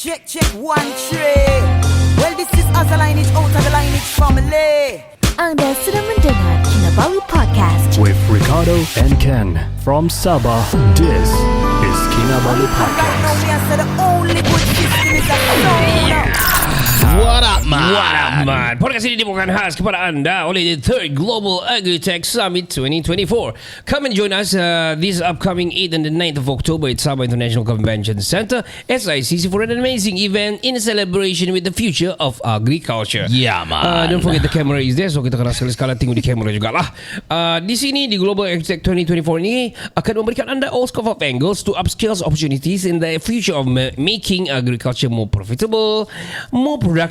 Check 1 3. Well, this is Azalineage out of the Lineage family. Anda sedang mendengar Kinabalu Podcast with Ricardo and Ken from Sabah. This is Kinabalu Podcast. Now me I say the only good system is a sound. What up, man? What up, man? Podcast ini dibawakan khas kepada anda oleh the 3rd Global Agritech Summit 2024. Come and join us this upcoming 8th and the 9th of October at Sabah International Convention Center, SICC, for an amazing event in celebration with the future of agriculture. Yeah, man. Don't forget the camera is there, so kita kena sekali-sekala tengok di kamera jugalah. Di sini di Global Agritech 2024 ini akan memberikan anda all scope of angles to upskills opportunities in the future of making agriculture more profitable, more productive,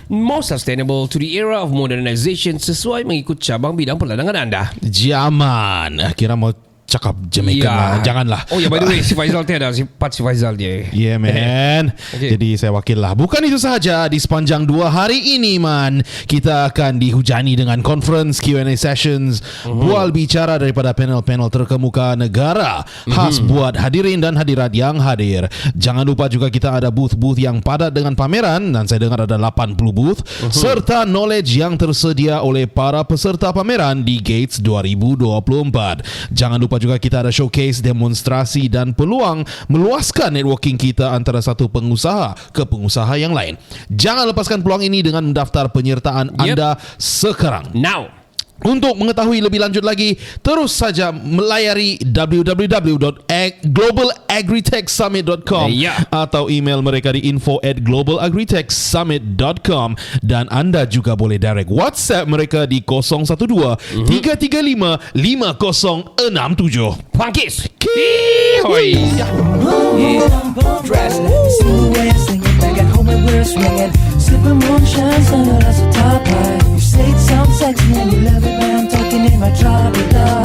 more sustainable to the era of modernization sesuai mengikut cabang bidang perladangan anda. Jaman. Kira mau cakap Jamaican lah. Janganlah. Oh ya, by the way, si Faizal tiada. Si Faizal dia. Yeah, man. Okay. Jadi saya wakil lah. Bukan itu sahaja. Di sepanjang 2 hari ini, man, kita akan dihujani dengan conference, Q&A sessions, bual bicara daripada panel-panel terkemuka negara khas buat hadirin dan hadirat yang hadir. Jangan lupa juga kita ada booth-booth yang padat dengan pameran, dan saya dengar ada 80 booth, serta knowledge yang tersedia oleh para peserta pameran di Gates 2024. Jangan lupa juga kita ada showcase, demonstrasi dan peluang meluaskan networking kita antara satu pengusaha ke pengusaha yang lain. Jangan lepaskan peluang ini dengan mendaftar penyertaan anda sekarang. Now. Untuk mengetahui lebih lanjut lagi, terus saja melayari www.globalagritechsummit.com atau email mereka di info@globalagritechsummit.com, dan anda juga boleh direct WhatsApp mereka di 012 335 5067. Punkis. Hoi. Dress. See the way I sing it back at home and we're swinging. Sipping moonshine, sunlight as a top light. You say it sounds sexy and you love it, but I'm talking in my tropical.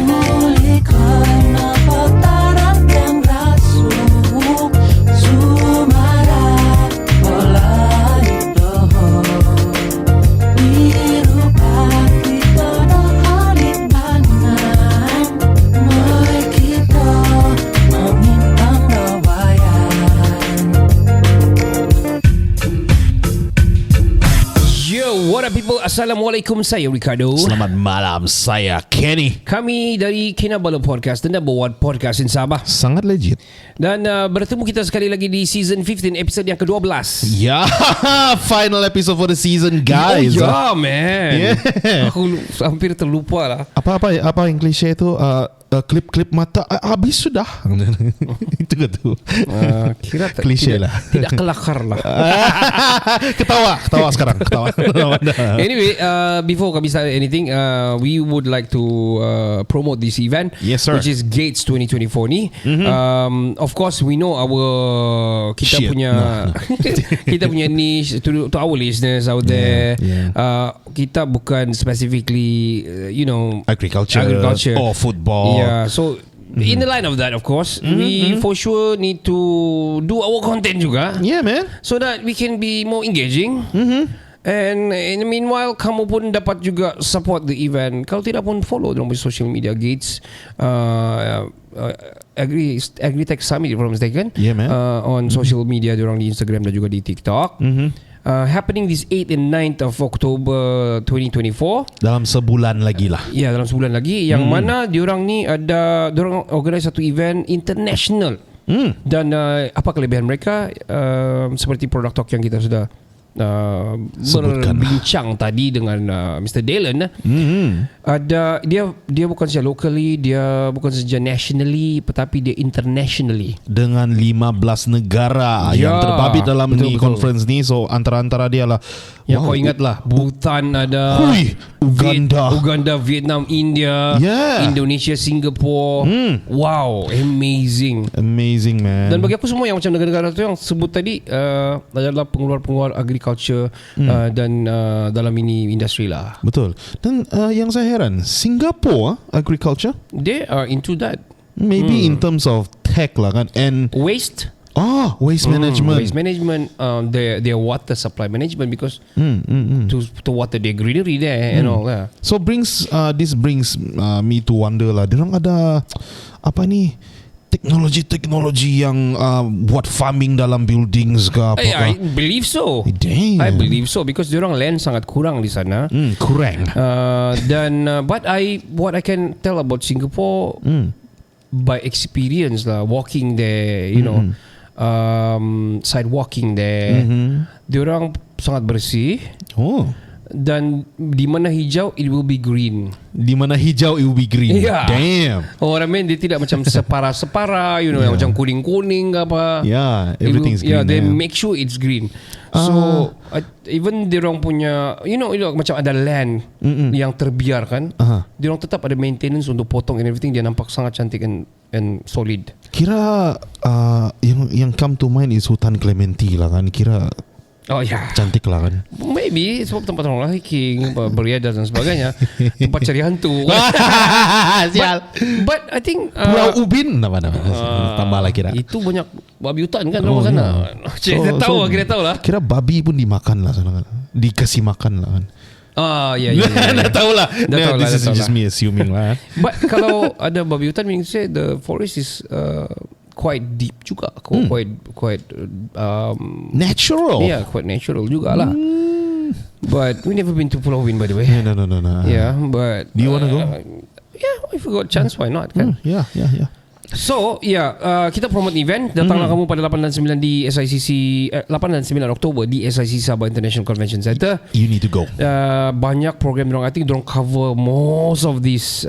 Muli ka na pagtarang kang raso, sumarat wala ito. Biro pa kita na halipanan, may kita mamintang rawayan. Yo, what up people? Assalamualaikum, saya Ricardo. Selamat malam, saya Kenny. Kami dari Kinabalu Podcast, the number 1 podcast in Sabah. Sangat legit. Dan bertemu kita sekali lagi di season 15, episode yang ke-12. Ya, final episode for the season, guys. Oh yeah, man. Yeah. Aku hampir terlupa lah. Apa yang klise itu, klip mata habis sudah. Itu ke tu. Kira klise lah. Tidak kelakar lah. Ketawa sekarang. Anyway, before kami start anything, we would like to promote this event. Yes, sir. Which is Gates 2024 ni. Of course, we know kita punya niche to our listeners out there. Kita bukan specifically, agriculture or football. Yeah, so in the line of that, of course, we for sure need to do our content juga. Yeah, man. So that we can be more engaging. And in the meanwhile, kamu pun dapat juga support the event. Kalau tidak pun follow dalam social media Gates Agritech Summit, if I'm mistaken. Yeah, man. On social media, diorang di Instagram dan juga di TikTok. Happening this 8th and 9th of October 2024. Dalam sebulan lagi lah. Ya, dalam sebulan lagi. Yang mana diorang organize satu event international. Dan apa kelebihan mereka? Seperti product talk yang kita sudah berbincang tadi dengan Mr. Dalen. Ada dia bukan saja locally, dia bukan saja nationally, tetapi dia internationally dengan 15 negara yang terbabit dalam ni conference ni. So antara dia lah yang kau ingat lah, Bhutan ada, Uganda, Vietnam, India, Indonesia, Singapore. Wow, amazing man. Dan bagi aku semua yang macam negara-negara tu yang sebut tadi adalah pengeluar agriculture dan dalam ini industri lah. Betul. Dan yang saya heran, Singapore agriculture, they are into that. Maybe in terms of tech lah kan, and waste management. Waste management, their water supply management, because to water their greenery there and all that. So this brings me to wonder lah, diorang ada apa ni, teknologi yang buat farming dalam buildings ke apa I ke? believe so. Damn. I believe so because diorang land sangat kurang di sana. Kurang. But what I can tell about Singapore by experience lah, walking there, you know, side walking there, diorang sangat bersih. Oh. Dan di mana hijau, it will be green. Di mana hijau, it will be green. Yeah. Damn. Orang main dia tidak macam separa-separa, you know, yang macam kuning-kuning ke apa. Yeah, It will- everything's green. they make sure it's green. So even diorang punya, you know macam ada land yang terbiar kan, diorang tetap ada maintenance untuk potong and everything. Dia nampak sangat cantik and solid. Kira yang come to mind is hutan Clementi lah kan. Kira Oh ya, cantik lah kan. maybe sebab tempat orang hiking, beriadah dan sebagainya, tempat cari hantu. But I think Pulau Ubin nama tambah lah kira. itu banyak babi hutan kan orang sana. Kita tahu, kita tahu lah. Kira babi pun dimakan lah sana kan. Dikasih makan lah kan. Ya. Dah tahu lah. Dah tahu lah, This is dah tahu just lah. me assuming lah. But kalau ada babi hutan, meaning to say the forest is quite deep juga, quite Natural. yeah, quite natural juga lah. But we never been to Pulau Ubin by the way. No. Yeah, but Do you wanna go? Yeah, if we got chance, why not? Kan? Yeah. So, kita promote event. Datanglah kamu pada 8 dan 9 di SICC 8 dan 9 Oktober di SICC Sabah International Convention Center. You need to go. Banyak program dorang. I think dorang cover most of these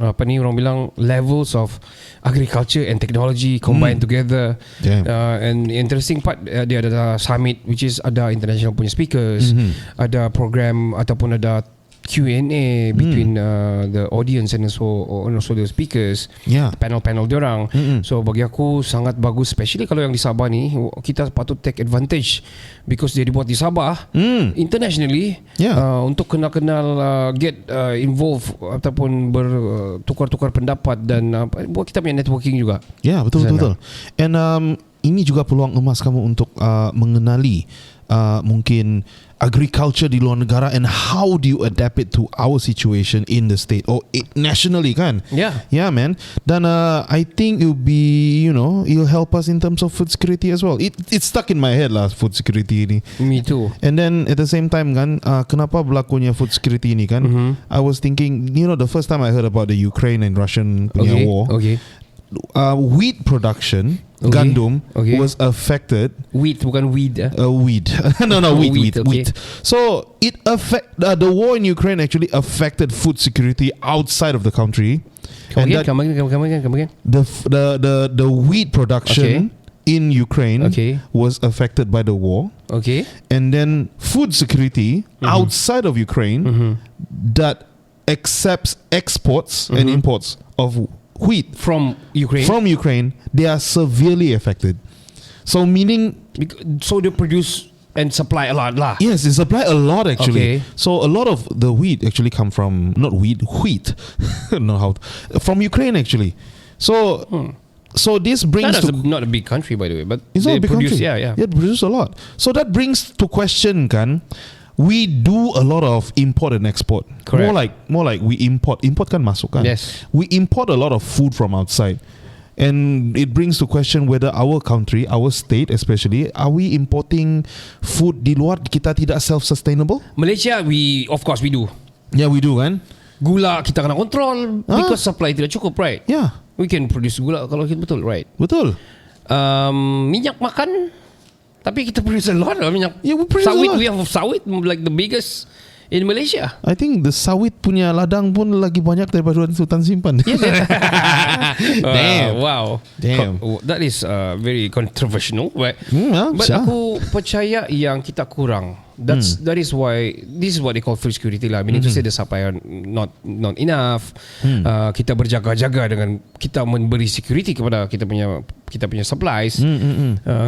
orang bilang levels of agriculture and technology combined together. Damn. And interesting part, dia ada summit which is ada international punya speakers, ada program ataupun ada Q&A between the audience and also the speakers. Yeah. Panel-panel diorang. So bagi aku sangat bagus, especially kalau yang di Sabah ni, kita patut take advantage because dia dibuat di Sabah internationally. Yeah. Untuk kenal-kenal, get involved ataupun bertukar-tukar pendapat dan buat kita punya networking juga. Ya, betul. And ini juga peluang emas kamu untuk mengenali mungkin agriculture di luar negara and how do you adapt it to our situation in the state or nationally kan? Yeah, man. Dan I think it'll be, it'll help us in terms of food security as well. It's stuck in my head lah, food security ni. Me too. And then at the same time kan, kenapa berlakunya food security ni kan? I was thinking, the first time I heard about the Ukraine and Russian punya war, wheat production, gandum, was affected. Wheat bukan weed. Wheat. No, wheat. Okay. So it the war in Ukraine actually affected food security outside of the country. Come again. The wheat production in Ukraine was affected by the war. Okay. And then food security outside of Ukraine that accepts exports and imports of wheat From Ukraine, they are severely affected. So meaning, so they produce and supply a lot lah. yes, they supply a lot actually. Okay. So a lot of the wheat actually come from wheat. From Ukraine actually. So this brings That's to not a big country by the way, but it's not they a big produce, country. yeah. It produces a lot. So that brings to question kan. We do a lot of import and export. Correct. More like we import kan masuk kan. Yes. We import a lot of food from outside. And it brings to question whether our country, our state especially, are we importing food di luar kita tidak self-sustainable? Malaysia, of course we do. Yeah, we do kan? Gula kita kena kontrol because supply tidak cukup, right? Yeah, We can produce gula kalau kita betul, right? betul. Minyak makan, tapi kita produce a lot of minyak. Yeah, we produce a sawit, lot. we have sawit like the biggest in Malaysia. I think the sawit punya ladang pun lagi banyak daripada hutan simpan. Damn. Wow. Damn. That is very controversial, right? But sure. aku percaya yang kita kurang. That is why this is what they call food security lah. Meaning to say the supply are not enough. Kita berjaga-jaga dengan kita memberi security kepada kita punya supplies.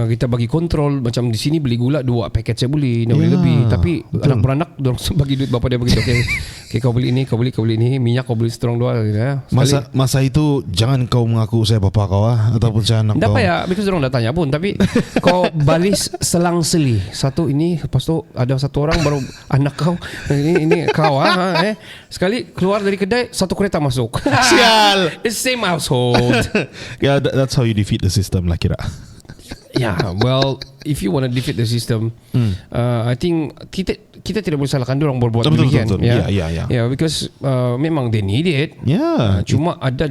Kita bagi kontrol. Macam di sini beli gula 2 paket saya beli, nak beli lebih. Tapi anak beranak dorang bagi duit bapa dia begitu. Okay, Okay, kau beli ini, kau beli ini, minyak kau beli setorang dua gitu ya. Masa itu jangan kau mengaku saya bapa kau ataupun saya anak tak kau. payah, because orang dah tanya pun. Tapi kau balis selang-seli. Satu ini, lepas tu ada satu orang baru anak kau. Ini kau sekali keluar dari kedai, satu kereta masuk. Sial. It's same household. Yeah, that's how you defeat the system lah kira. Yeah, well, if you want to defeat the system, I think kita tidak boleh salahkan dia orang berbuat demikian. Betul. Yeah, because memang they need it. Yeah. Cuma ada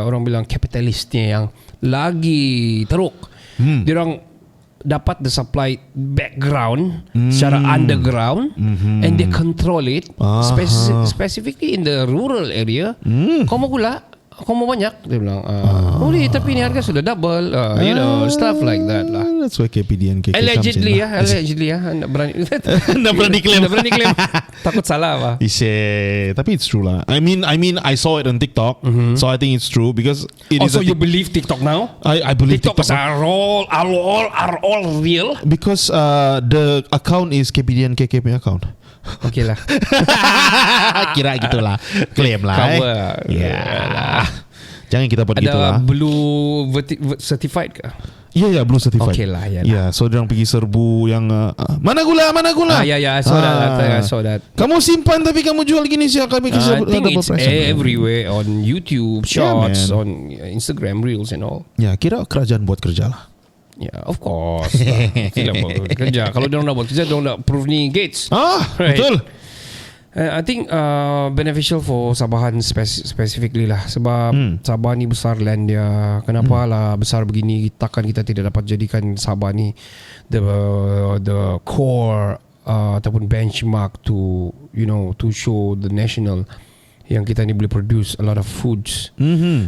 orang bilang kapitalisnya yang lagi teruk. Dia orang dapat the supply background secara underground and they control it specifically in the rural area. Kau mau gula? Kau mau banyak? Dia bilang boleh, tapi ni harga sudah double, you know, stuff like that lah. That's why KPD and KK Allegedly nak berani Nak berani claim. Takut salah apa. Tapi it's true lah. I mean I saw it on TikTok, so I think it's true because it is. So you believe TikTok now? I believe TikTok are all real. because the account is KPD and KK punya account. Okay lah. Kira gitulah. Claim lah. Cover. Jangan kita buat Ada gitulah. blue certified ke? Ya, blue certified. Okay lah, ya. Yeah, so dia orang pergi serbu yang mana gula. Ya, I saw that. Kamu simpan tapi kamu jual gini sih kami I kasi think double it's price. everywhere on YouTube, Shorts, man. on Instagram Reels and all. Ya, kira kerajaan buat kerja lah. Yeah, of course. Sila buat kerja. Kalau dia orang nak buat kerja, dia orang nak prove ni Gates. Right. Betul. I think beneficial for Sabahan specifically lah. Sebab Sabah ni besar land dia. Kenapa lah besar begini, takkan kita tidak dapat jadikan Sabah ni the core ataupun benchmark to, you know, to show the national yang kita ni boleh produce a lot of foods,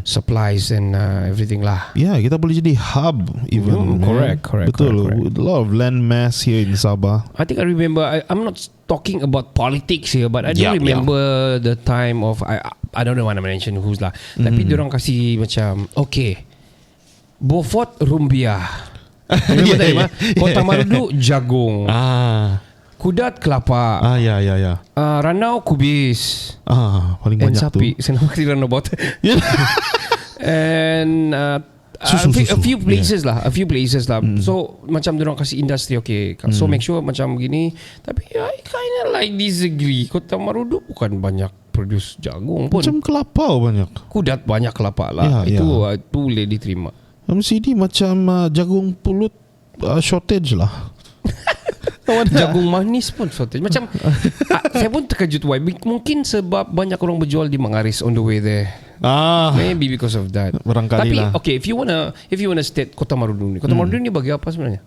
supplies and everything lah. Ya, kita boleh jadi hub even. Correct. Betul. With a lot of land mass here in Sabah. I think I remember. I'm not talking about politics here, but I do remember the time of I don't know what I mention who's lah. Tapi diorang kasih macam okay, Beaufort Rumbia, Kota Marudu jagung, Kudat kelapa, Ya. Ranau kubis, Paling and banyak sapi. tu. Saya nama kasih Ranau bot. And Susu. a few places lah. So macam diorang kasih industri, okay. So make sure macam begini. Tapi I kind of like disagree. Kota Marudu bukan banyak produce jagung pun. Macam kelapa banyak. Kudat banyak kelapa lah. Itu boleh diterima. MCD macam jagung pulut shortage lah. Jagung manis pun shortage. Macam saya pun terkejut why. Mungkin sebab banyak orang berjual di Mangaris on the way there. Maybe because of that. Barangkali Tapi lah. okay, if you wanna state Kota Marudu ni, Kota Marudu ni bagi apa sebenarnya?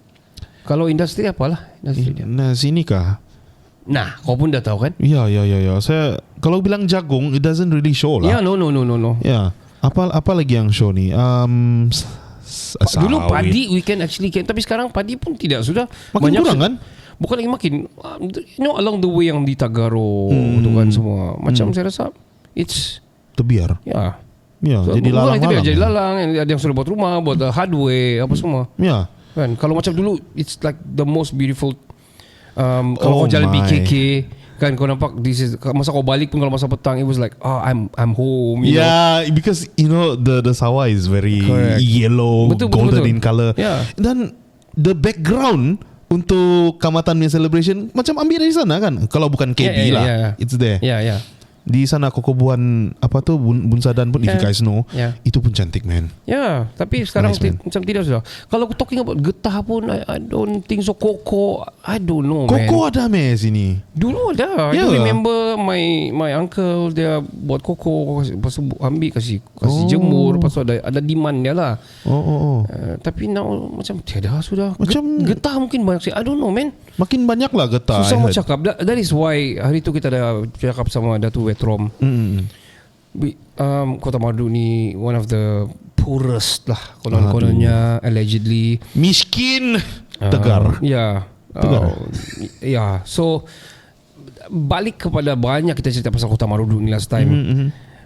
Kalau industri apalah industri dia? Nah, sini kah? Nah, kau pun dah tahu kan? Ya. Saya kalau bilang jagung, it doesn't really show lah. Yeah, no. Ya. Apa lagi yang show ni? Dulu padi we can actually tapi sekarang padi pun tidak sudah. Makin banyak kurang kan? Bukan lagi makin. You know, along the way yang di Tagaro tu kan semua. Macam saya rasa it's tebiar. ya. Ya, So, jadi lalang-lalang. Jadi lalang. Ada yang sudah buat rumah, buat hardware, apa semua. Ya. Kan kalau macam dulu it's like the most beautiful. Kalau kau jalan BKK kan kau nampak this is, masa kau balik pun kalau masa petang it was like I'm home, you know? Because you know the sawah is very Correct. yellow, golden in color. Yeah. Dan the background untuk Kamatan punya celebration macam ambil dari sana kan. Kalau bukan KB lah, it's there. Ya. Di sana Kokobuan apa tu Bunsadan pun if you guys know, itu pun cantik man. Ya, tapi sekarang nice, macam tidak sudah. Kalau talking about getah pun I don't think so. Koko I don't know, man. Koko ada meh sini. Dulu ada. I remember my uncle dia buat koko, lepas tu ambil kasih jemur, lepas tu ada demand dia lah. Tapi now macam tiada sudah. Macam getah mungkin banyak sih. I don't know, man. Makin banyak lah getah. Susah nak cakap. That is why hari tu kita ada cakap sama Datuk Wetrom. Kota Marudu ni one of the poorest lah konon-kononnya, allegedly. Miskin. Tegar. Ya. So balik kepada banyak kita cerita pasal Kota Marudu ni last time.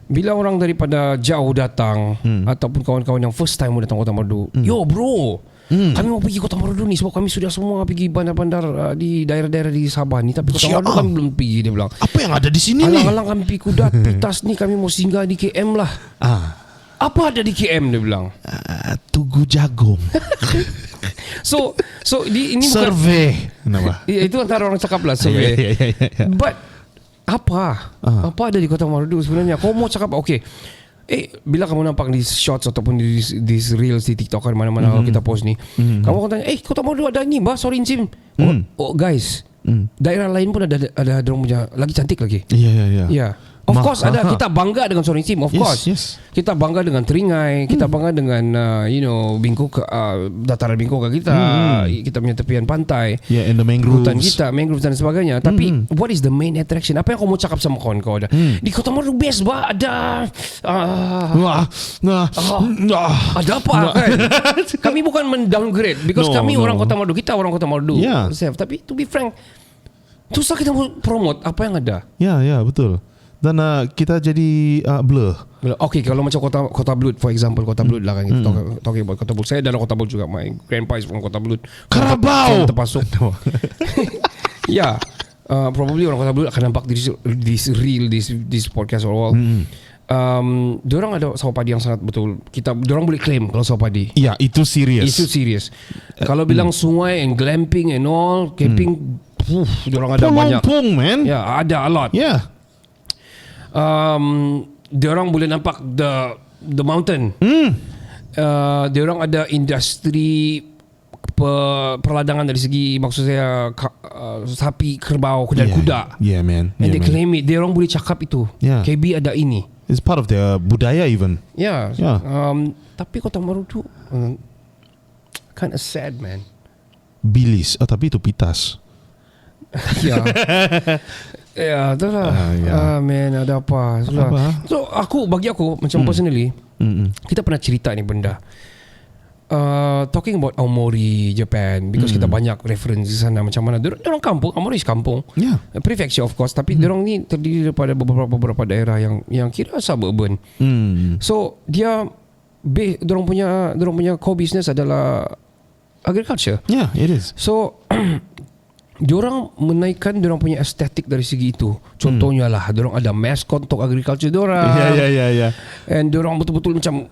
Bila orang daripada jauh datang ataupun kawan-kawan yang first time datang Kota Marudu, yo bro, Kami mau pergi Kota Marudu ni sebab kami sudah semua pergi bandar-bandar di daerah-daerah di Sabah ni, tapi Kota Marudu kami belum pergi. Dia bilang, Apa yang ada di sini ni? alang-alang kami pergi Kudat, Pitas ni kami mau singgah di KM lah. Apa ada di KM, dia bilang. Tugu Jagung. So ini bukan Survey. Kenapa? ya, itu antara orang cakap lah survey. Ya. But apa ada di Kota Marudu sebenarnya? Kau mau cakap okay, bila kamu nampak di shots ataupun di reels di TikTok kan mana-mana kalau kita post ni, kamu akan tanya, Kota Marudu ada ni bah, Sorin Sim. Oh guys, daerah lain pun ada dorang punya lagi cantik lagi. Ya. Of course ada. Kita bangga dengan Sorin Sim. Of course. Yes. Kita bangga dengan Teringai. Kita bangga dengan Bingkok, dataran Bingkok kita. Kita punya tepian pantai. Yeah, and the mangroves. Hutan kita, mangrove dan sebagainya. Tapi what is the main attraction? Apa yang kau mau cakap sama kawan kau ada? Di Kota Marudu best bah ada ada apa kan? Kami bukan mendowngrade because kami orang Kota Marudu. Kita orang Kota Marudu. Yeah. Tapi to be frank, susah kita promote apa yang ada. Ya, betul. Dan kita jadi blur. Okay, kalau macam Kota Blut, for example, Kota Blut lah kan kita talking about Kota Blut. Saya dari Kota Blut juga. My grandpa is from Kota Blut. Carabao. Terpasuk. Yeah, probably orang Kota Blut akan nampak this podcast or all. Diorang ada sawah padi yang sangat betul. Diorang boleh claim kalau sawah padi. Ya, itu serius. Itu serius. Kalau bilang sungai and glamping and all, camping, diorang ada banyak. Pung, man. Ya, ada a lot. Yeah. Diorang boleh nampak the mountain. Diorang ada industri perladangan dari segi, maksud saya sapi, kerbau dan kuda. Yeah, man. And Yeah, they man. claim it. Diorang boleh cakap itu. Yeah. KB ada ini. It's part of their budaya even. Yeah. Yeah. Tapi Kota Marudu kind of sad, man. Bilis. Tapi itu pitas. Ya. Ya, itulah. Man, ada apa? So bagi aku macam personally, kita pernah cerita ni benda. Talking about Aomori, Japan, because kita banyak reference di sana macam mana. Diorang kampung, Aomori is kampung. Yeah. Prefecture of course, tapi diorang ni terdiri daripada beberapa daerah yang kira suburban. So diorang punya core business adalah agriculture. Yeah, it is. So diorang menaikkan diorang punya estetik dari segi itu. Contohnya lah, diorang ada mascot untuk agriculture diorang. Ya. And diorang betul-betul macam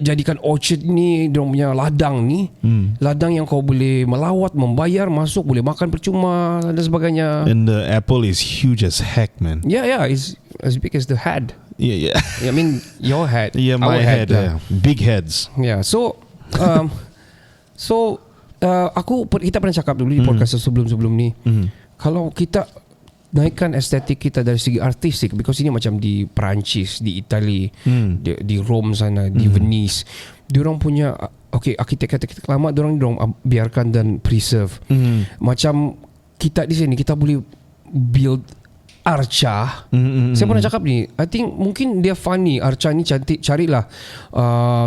jadikan orchard ni, diorang punya ladang ni, ladang yang kau boleh melawat, membayar, masuk, boleh makan percuma dan sebagainya. And the apple is huge as heck, man. Yeah, it's as big as the head. Yeah. I mean your head. Yeah, my our head. lah. Big heads. Yeah, so kita pernah cakap dulu di podcast sebelum ni, kalau kita naikkan estetik kita dari segi artistik, because ini macam di Perancis, di Itali, di Rome sana, di Venice, diorang punya arkitek lama diorang biarkan dan preserve. Macam kita di sini, kita boleh build arca. Saya pernah cakap ni, I think mungkin dia funny, arca ni cantik. Carilah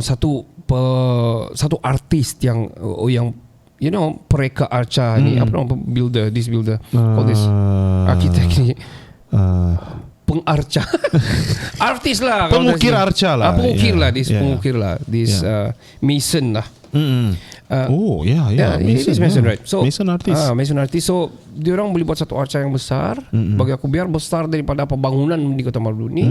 satu artis yang pereka arca ni, apa nama builder, call this arkitek ni, pengarca. Artis lah, Pengukir arca lah. Pengukir lah, Yeah. mason lah. Yeah. It is mason, right? So Mason artist. Mason artist. So diorang boleh buat satu arca yang besar. Bagi aku biar besar daripada bangunan di Kota Marudu ni.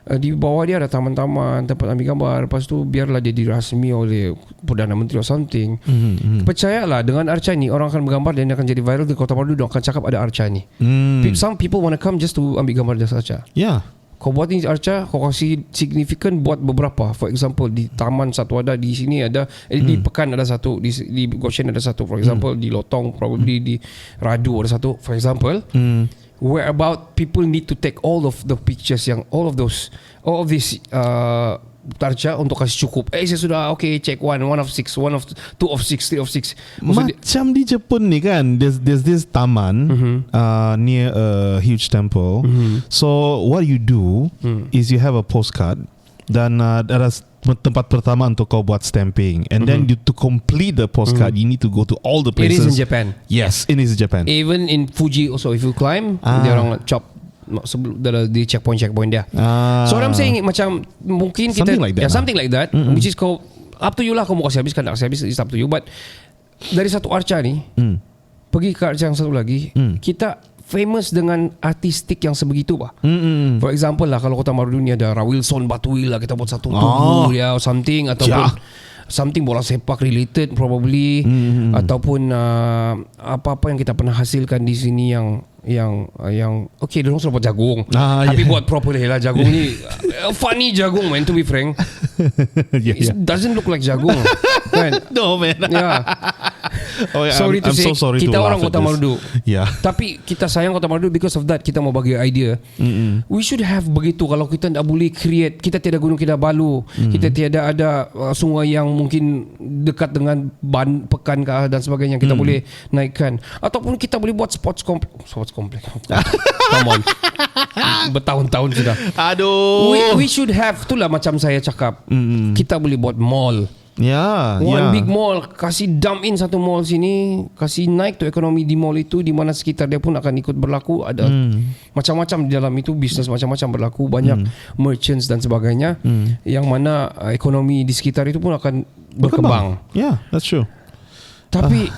Di bawah dia ada taman-taman, tempat ambil gambar. Lepas tu biarlah dia dirasmi oleh Perdana Menteri or something. Percayalah, dengan arca ni orang akan bergambar dan dia akan jadi viral di Kota Marudu. Dia akan cakap ada arca ni. Some people want to come just to ambil gambar dia saja. Yeah. Kau buat ni arca, kau kasih signifikan buat beberapa. For example, di taman satu ada, di sini ada, di Pekan ada satu, di Goshen ada satu. For example, di Lotong, probably di Radu ada satu. For example, where about people need to take all of the pictures yang all of this arca untuk kasih cukup. Saya sudah check 1 of 6, 1 of 2 of 6, 3 of 6. Macam di Jepun ni kan, there's this taman near a huge temple. So what you do is you have a postcard dan ada tempat pertama untuk kau buat stamping, and then to complete the postcard you need to go to all the places. It is in Japan. Yes, it is in Japan. Even in Fuji also, if you climb, dia orang chop sebelum di checkpoint dia. So what I'm saying, macam mungkin kita something like that, something like that, which is kau up to you lah, kau mau kasih habiskan tak kasih habis, it's up to you. But dari satu arca ni pergi ke arca yang satu lagi, kita famous dengan artistik yang sebegitu bah. For example lah, kalau Kota Marudu ni ada Rawilson Batuil lah, kita buat satu tubuh dia or something, ataupun something bola sepak related probably, ataupun apa-apa yang kita pernah hasilkan di sini yang okay, dia orang sudah buat jagung, tapi buat properly lah jagung ni. Funny jagung man, to be frank. It doesn't look like jagung kan? No man. Sorry to say, so sorry kita to orang Kota Marudu. Tapi kita sayang Kota Marudu because of that. Kita mau bagi idea. We should have begitu. Kalau kita tak boleh create, kita tiada Gunung Kinabalu, kita tiada ada sungai yang mungkin dekat dengan pekan kah dan sebagainya, kita boleh naikkan. Ataupun kita boleh buat sports complex. Come on. Bertahun-tahun sudah. Aduh. We should have, itulah macam saya cakap. Kita boleh buat mall. One big mall, kasih dump in satu mall sini, kasih naik tu ekonomi di mall itu, di mana sekitar dia pun akan ikut berlaku. Ada macam-macam di dalam itu, bisnes macam-macam berlaku, banyak merchants dan sebagainya, yang mana ekonomi di sekitar itu pun akan berkembang. Yeah, that's true. Tapi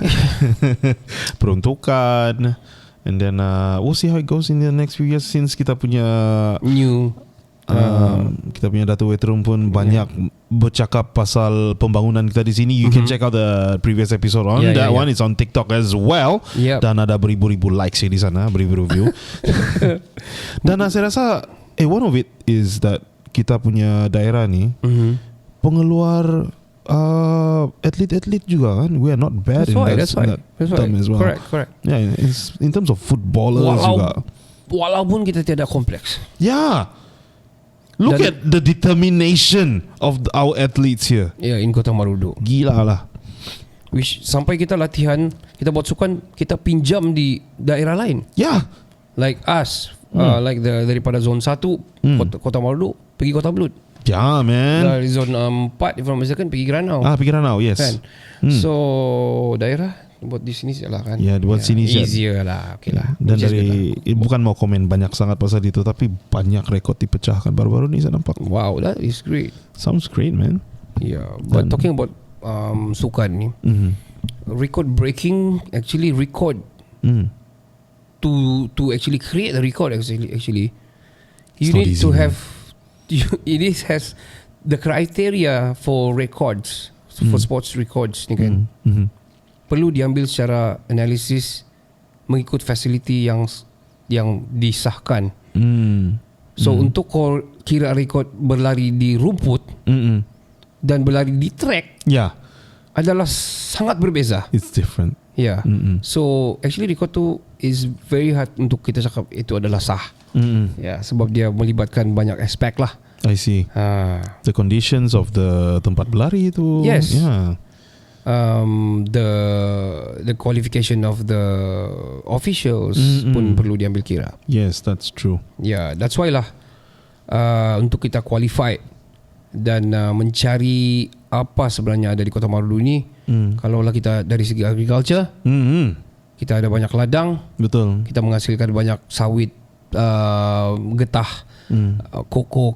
peruntukan, and then we'll see how it goes in the next few years, since kita punya new kita punya Datuk Weterum pun banyak bercakap pasal pembangunan kita di sini. You can check out the previous episode on that one. It's on TikTok as well. Dan ada beribu-ribu likes di sana, beribu-ribu view. Dan saya rasa one of it is that kita punya daerah ni pengeluar atlet-atlet juga kan. We are not bad in that term as well. Correct. Yeah, in terms of footballers juga. Walaupun kita tiada kompleks. Yeah. Look at the determination of our athletes here. Yeah, in Kota Marudu. Gila lah. Sampai kita latihan, kita buat sukan, kita pinjam di daerah lain. Yeah. Like us, like daripada zon 1 Kota Marudu pergi Kota Belud. Yeah, man. Dari zon 4 if I'm mistaken pergi Granau. Pergi Granau, yes. Kan? So daerah buat di sini saja kan. Ya, buat sini saja. Easier lah, okay lah. Dan dari bukan mau komen banyak sangat pasal itu, tapi banyak rekod dipecahkan baru-baru ni saya nampak. Wow, that is great. Sounds great, man. Yeah, but talking about sukan ni, record breaking, actually record to actually create the record actually you need to have it has the criteria for records, for sports records ni kan. Perlu diambil secara analisis mengikut fasiliti yang disahkan. So untuk kau kira rekod berlari di rumput dan berlari di track adalah sangat berbeza. It's different. Yeah. So actually record tu is very hard untuk kita cakap itu adalah sah. Yeah, sebab dia melibatkan banyak aspek lah. I see. The conditions of the tempat berlari itu. Yes. Yeah. The qualification of the officials pun perlu diambil kira. Yes, that's true. Yeah, that's why lah untuk kita qualified dan mencari apa sebenarnya ada di Kota Marudu ni. Kalaulah kita dari segi agriculture, kita ada banyak ladang. Betul. Kita menghasilkan banyak sawit, getah, koko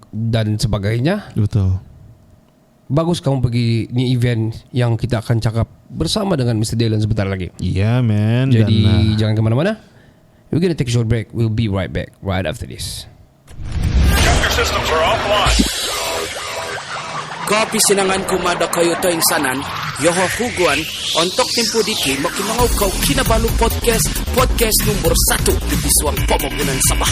dan sebagainya. Betul. Bagus kamu pergi ni event yang kita akan cakap bersama dengan Mr. Dylan sebentar lagi. Yeah, man. Jadi jangan ke mana-mana. We're gonna take a short break. We'll be right back right after this. Your systems are offline. Kopi sinangan kumada kayo to insanan, yoho huguan, ontok tempo diki, makimangaw kau Kinabalu Podcast nomor 1 di Biswang Pambangunan Sabah.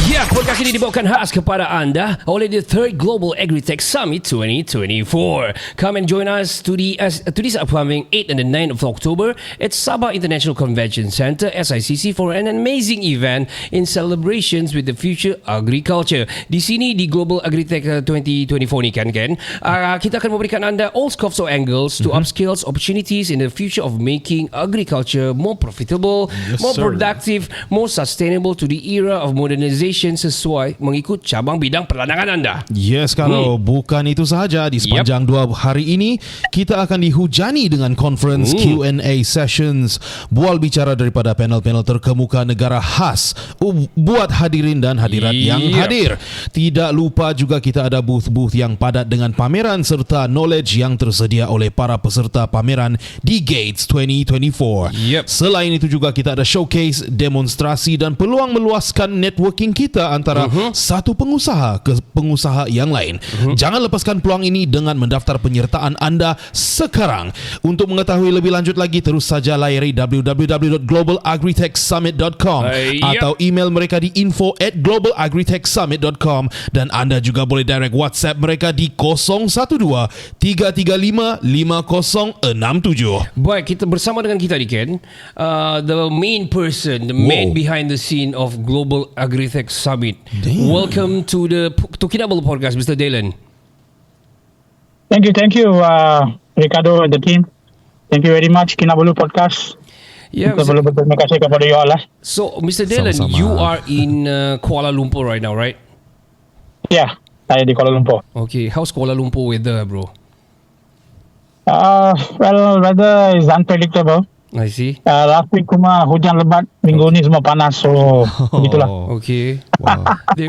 Ya, podcast ini dibawakan khas kepada anda oleh the 3rd Global Agritech Summit 2024. Come and join us to this upcoming 8 and the 9th of October at Sabah International Convention Center, SICC, for an amazing event in celebrations with the future agriculture. Di sini di Global Agritech 2024 ni kan, kita akan memberikan anda all scopes or angles to upskills opportunities in the future of making agriculture more profitable, more productive, more sustainable to the era of modernization sesuai mengikut cabang bidang perlandangan anda. Yes, kalau bukan itu sahaja, di sepanjang 2 hari ini kita akan dihujani dengan conference Q&A sessions, bual bicara daripada panel-panel terkemuka negara khas buat hadirin dan hadirat yang hadir. Tidak lupa juga kita ada booth-booth yang padat dengan pameran serta knowledge yang tersedia oleh para peserta pameran di Gates 2024. Selain itu juga kita ada showcase, demonstrasi dan peluang meluaskan networking kita antara satu pengusaha ke pengusaha yang lain. Jangan lepaskan peluang ini dengan mendaftar penyertaan anda sekarang. Untuk mengetahui lebih lanjut lagi, terus saja layari www.globalagritechsummit.com atau email mereka di info@globalagritechsummit.com, dan anda juga boleh direct WhatsApp mereka di 012-335-5067. Baik, kita bersama dengan kita di Ken, the main person, the man behind the scene of Global Agritech Summit. Welcome to Kinabalu Podcast, Mr. Dylan. Thank you, Ricardo and the team. Thank you very much, Kinabalu Podcast. Yeah, Kita perlu berterima kasih kepada you all lah. So, Mr. Dylan, you are in Kuala Lumpur right now, right? Yeah, saya di Kuala Lumpur. Okay, how's Kuala Lumpur weather, bro? Well, weather is unpredictable. I see. Last week cuma hujan lebat, minggu ni semua panas, so begitulah. Okay. Wow.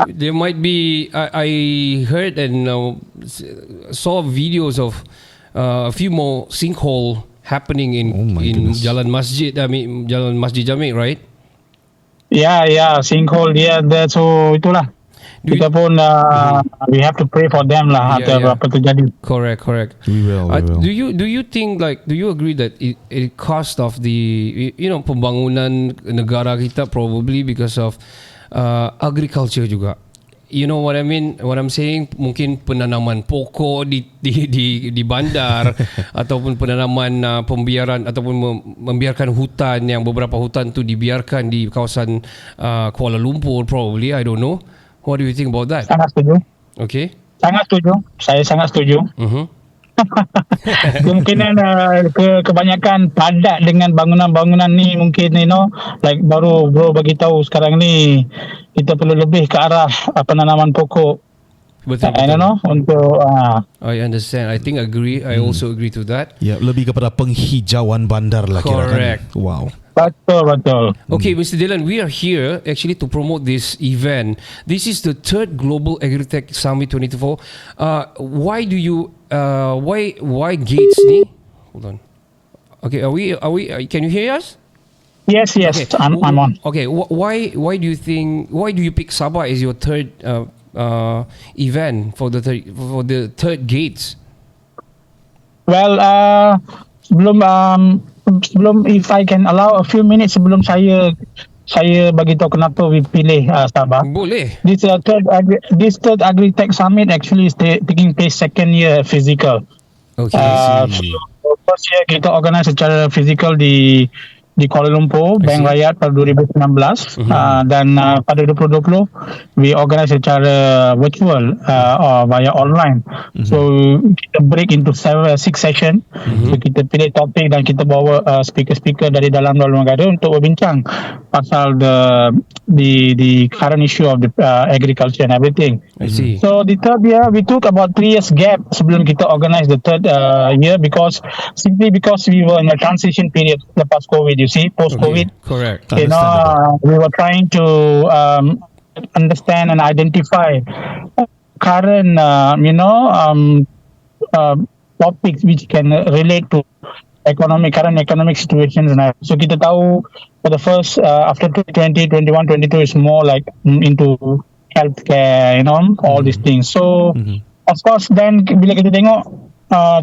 there might be. I heard and saw videos of a few more sinkhole happening in Jalan Masjid. Jalan Masjid Jamek, right? Yeah, sinkhole dia ada, so itulah. Kita pun we have to pray for them lah apa terjadi. Correct. We will. Do you think, like, do you agree that it cost of the pembangunan negara kita probably because of agriculture juga? You know what I mean? What I'm saying, mungkin penanaman pokok di bandar ataupun penanaman pembiaran ataupun membiarkan hutan, yang beberapa hutan tu dibiarkan di kawasan Kuala Lumpur probably, I don't know. What do you think about that? Sangat setuju. Okay. Sangat setuju. Saya sangat setuju. Kemungkinan kebanyakan padat dengan bangunan-bangunan ni, mungkin like baru bro bagi tahu sekarang ni kita perlu lebih ke arah penanaman pokok. Betul. I don't know untuk I understand. I think I also agree to that. Ya, lebih kepada penghijauan bandar lah Correct. kira kan. Wow. Betul. Okay, Mr. Dylan, we are here actually to promote this event. This is the 3rd Global Agritech Summit 2024. Why Gates ni? Hold on. Okay, are we? Can you hear us? Yes. Okay. I'm on. Okay, why do you pick Sabah as your 3rd event for the 3rd Gates? Well, sebelum if I can allow a few minutes sebelum saya bagi tahu kenapa we pilih Sabah. Boleh. This third Agritech Summit actually is taking place 2nd year physical. Okay. First year kita organize secara physical di Kuala Lumpur, Bank Rakyat pada 2019, dan pada 2020 we organize secara virtual via online. So kita break into 6 session. So kita pilih topik dan kita bawa speaker-speaker dari dalam luar negara untuk berbincang pasal the current issue of the agriculture and everything. I see. So the third year we took about 3 years gap sebelum kita organize the third year because we were in a transition period lepas COVID. You see, post-COVID. Okay. Correct. We were trying to understand and identify current, topics which can relate to current economic situations. So kita tahu for the first after 2020, 21, 22 is more like into healthcare, all these things. So of course, then bila kita tengok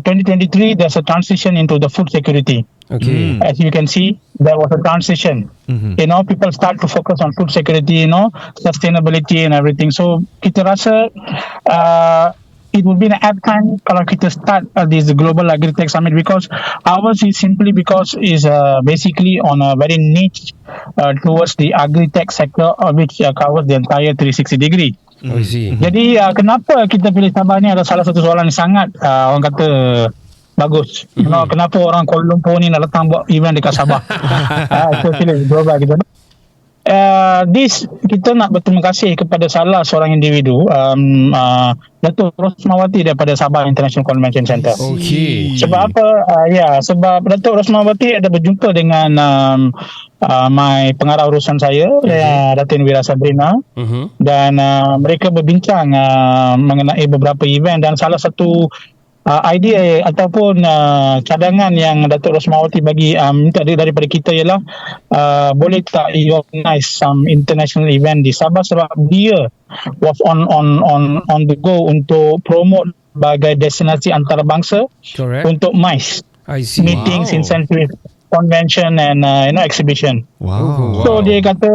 2023, there's a transition into the food security. Okay. As you can see, there was a transition. People start to focus on food security, sustainability and everything. So kita rasa it would be an apt time kalau kita start this Global Agritech Summit, because ours is simply because is basically on a very niche towards the agritech sector, which covers the entire 360 degree. I see. Jadi kenapa kita pilih Sabah ni adalah salah satu soalan yang sangat orang kata bagus. Kenapa orang Kuala Lumpur ni nak datang buat event dekat Sabah? Especially global gitu. This kita nak berterima kasih kepada salah seorang individu, Datuk Rosmawati daripada Sabah International Convention Centre. Okay. Sebab apa? Sebab Datuk Rosmawati ada berjumpa dengan my pengarah urusan saya, Datin Wira Sabrina, dan mereka berbincang mengenai beberapa event, dan salah satu idea ataupun cadangan yang Datuk Rosmawati bagi minta daripada kita ialah boleh tak organize some international event di Sabah, sebab dia was on the go untuk promote sebagai destinasi antarabangsa untuk MICE, I see. meetings, incentive, convention and exhibition. Wow. So dia kata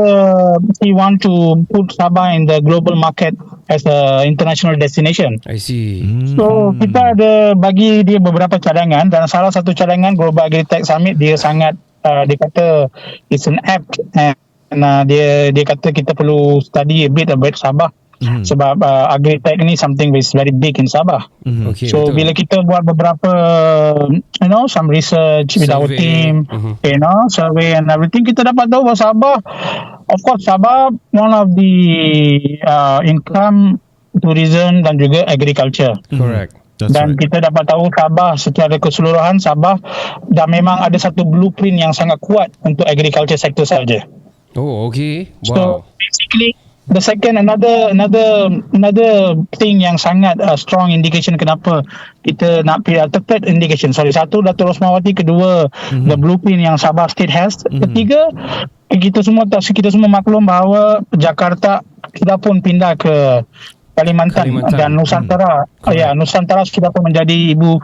he want to put Sabah in the global market as a international destination. I see. So kita ada bagi dia beberapa cadangan, dan salah satu cadangan Global Agritech Summit, dia sangat dia kata it's an app, and dia kata kita perlu study a bit about Sabah. Sebab agritech ni something is very big in Sabah. Okay, So betul. bila kita buat beberapa some research with our Survey. team, survey and everything, kita dapat tahu bahawa Sabah, of course Sabah one of the income, tourism dan juga agriculture. Correct. That's Dan right. kita dapat tahu Sabah secara keseluruhan, Sabah dah memang ada satu blueprint yang sangat kuat untuk agriculture sector saja. Oh, okay. So Wow. basically the second another thing yang sangat strong indication kenapa kita nak pilih, third indication, satu Datuk Rosmawati, kedua the blueprint yang Sabah State has, ketiga kita semua maklum bahawa Jakarta sudah pun pindah ke Kalimantan dan Nusantara. Nusantara sudah pun menjadi ibu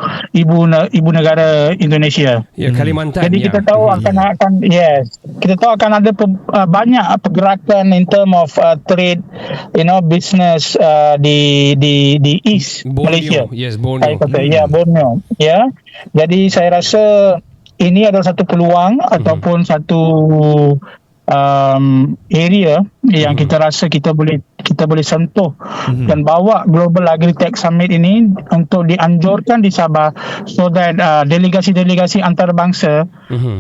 negara Indonesia. Ya, Kalimantan. Jadi kita tahu kita tahu akan ada banyak pergerakan in term of trade, business di East Malaysia. Yes, Borneo. Saya kata, Borneo. Ya. Jadi saya rasa ini adalah satu peluang ataupun satu area yang kita rasa kita boleh sentuh dan bawa Global Agritech Summit ini untuk dianjurkan di Sabah, so that delegasi-delegasi antarabangsa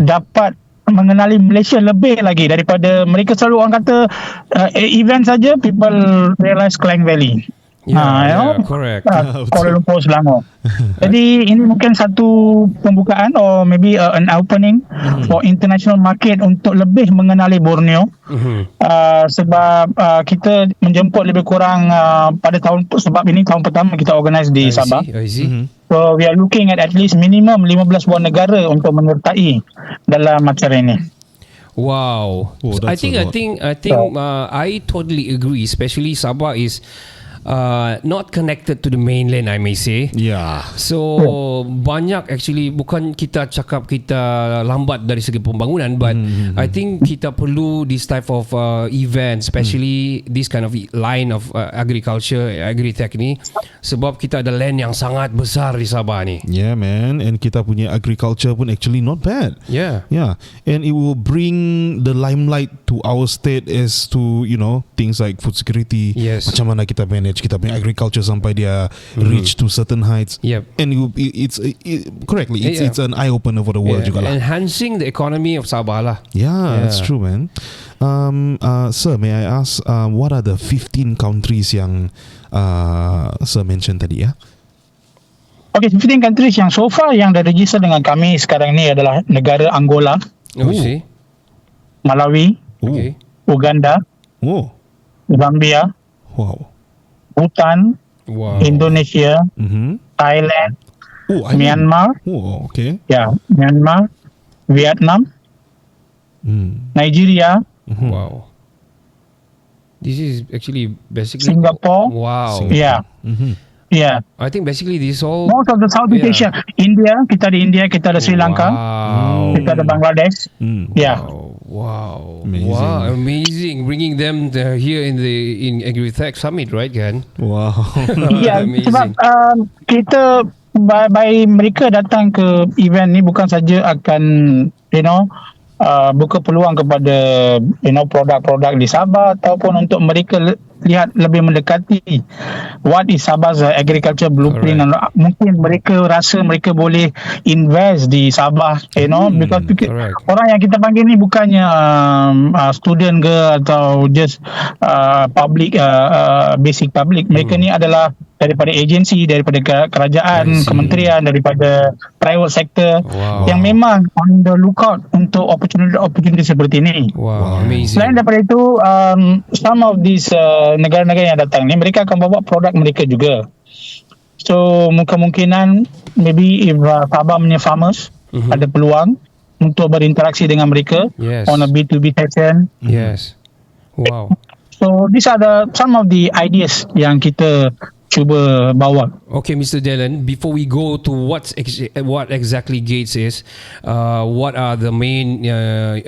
dapat mengenali Malaysia lebih lagi daripada mereka selalu orang kata event saja, people realize Klang Valley. Correct. Kuala Lumpur, Selangor. Jadi ini mungkin satu pembukaan or maybe an opening for international market untuk lebih mengenali Borneo. Sebab kita menjemput lebih kurang pada sebab ini tahun pertama kita organize di Sabah. I see. So we are looking at least minimum 15 buah negara untuk menyertai dalam acara ini. Wow. Oh, I that's think a lot. I totally agree, especially Sabah is not connected to the mainland, I may say. Yeah. So banyak actually, bukan kita cakap kita lambat dari segi pembangunan, but I think kita perlu this type of event, especially this kind of line of agriculture, agritech ni, sebab kita ada land yang sangat besar di Sabah ni. Yeah, man. And kita punya agriculture pun actually not bad. Yeah. Yeah. And it will bring the limelight to our state as to, things like food security. Yes. Macam mana kita manage kita punya agriculture sampai dia reach to certain heights. Yep. And it's an eye opener for the world juga lah. Enhancing the economy of Sabah lah. Yeah, that's true, man. Sir, may I ask, what are the 15 countries yang Sir mentioned tadi ya? Okay, 15 countries yang so far yang dah register dengan kami sekarang ni adalah negara Angola, Oh, see? Malawi, Okay. Uganda, Oh, Zambia, wow. Bhutan, Wow. Indonesia, Thailand, Oh, Myanmar, okay. Myanmar, Vietnam, Nigeria, Wow. This is actually basically Singapore. Wow. Yeah. Yeah. I think basically this all. Most of the Southeast Asia. India, kita ada Sri Lanka, Wow. kita ada Bangladesh. Yeah. Wow. Amazing. Wow. Amazing. Bringing them here in Agritech Summit, right, Gan? Wow. Ya, Amazing. sebab kita by mereka datang ke event ni bukan saja akan buka peluang kepada produk-produk di Sabah, ataupun untuk mereka lihat lebih mendekati what is Sabah's agriculture blueprint. Mungkin mereka rasa mereka boleh invest di Sabah, because orang yang kita panggil ni bukannya student ke atau just public, basic public. Mereka ni adalah daripada agensi, daripada kerajaan, kementerian, daripada private sector yang memang on the lookout untuk opportunity seperti ini. Wow, amazing. Selain daripada itu, some of these negara-negara yang datang ni, mereka akan bawa produk mereka juga. So kemungkinan maybe if Sabah punya farmers ada peluang untuk berinteraksi dengan mereka on a B2B session. Yes. Wow. So these are some of the ideas yang kita cuba bawa. Okay, Mr. Dylan, before we go to what exactly Gates is, what are the main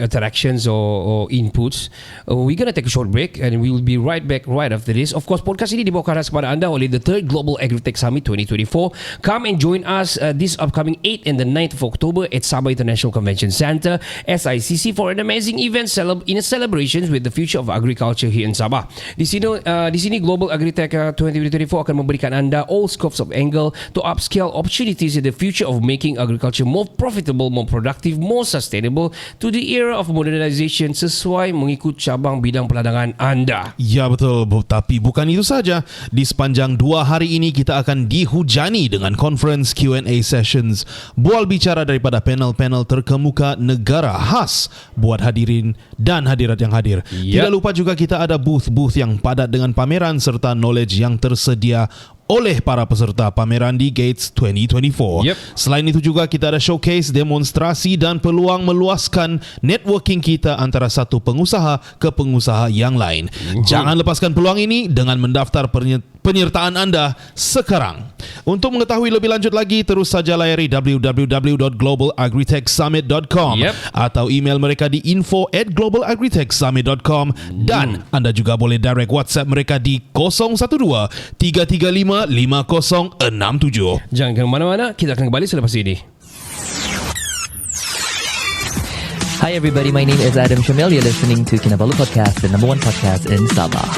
attractions or inputs, we're going to take a short break and we will be right back right after this. Of course, podcast ini dibawakan khas kepada anda oleh the 3rd Global Agritech Summit 2024. Come and join us this upcoming 8th and the 9th of October at Sabah International Convention Centre, SICC, for an amazing event in celebrations with the future of agriculture here in Sabah. Di sini Global Agritech 2024 akan memberikan anda all scopes of angle to upscale opportunities in the future of making agriculture more profitable, more productive, more sustainable to the era of modernization sesuai mengikut cabang bidang peladangan anda. Ya, betul. Tapi bukan itu saja. Di sepanjang 2 hari ini kita akan dihujani dengan conference Q&A sessions, bual bicara daripada panel-panel terkemuka negara khas buat hadirin dan hadirat yang hadir. Tidak lupa juga kita ada booth-booth yang padat dengan pameran serta knowledge yang tersedia oleh para peserta pameran di Gates 2024. Selain itu juga kita ada showcase, demonstrasi dan peluang meluaskan networking kita antara satu pengusaha ke pengusaha yang lain. Jangan lepaskan peluang ini dengan mendaftar penyertaan anda sekarang. Untuk mengetahui lebih lanjut lagi, terus saja layari www.globalagritechsummit.com atau email mereka di info@globalagritechsummit.com dan anda juga boleh direct WhatsApp mereka di 012-335-5067. Jangan ke mana-mana, kita akan kembali selepas ini. Hi everybody, my name is Adam Shamil. You're listening to Kinabalu Podcast, the number 1 podcast in Sabah.